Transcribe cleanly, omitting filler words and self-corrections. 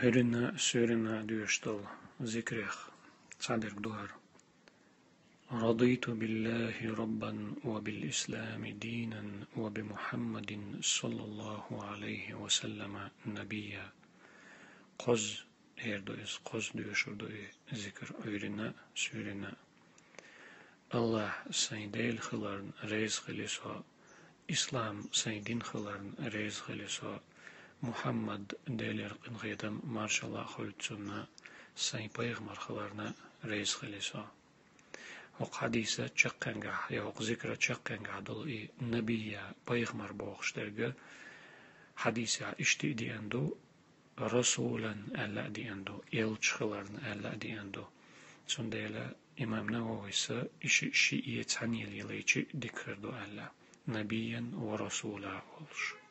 هرنا سورنا دوشتل ذكرخ صدر دوار رضيت بالله ربا وبالإسلام دينا وبمحمد صلى الله عليه وسلم نبيا قز إردويس قز دوشردوي ذكر أيرنا سورنا الله سيديل خلارن ريز خليسا إسلام سيدين خلارن ريز خليسا محمد ديلر قنقيدم مارش الله خلتسنا سين بيغمر خلارنا ريز خليسا وقحديثة تشقنقع يوق ذكرى تشقنقع دل نبيا بيغمر بوغشترغ حديثة اشتي دي اندو رسولا ألا دي اندو يلچ خلارن ألا دي اندو سنديلا إمام نوويسا إشي يتعني يليچي ذكر دو ألا نبيا ورسولا ولش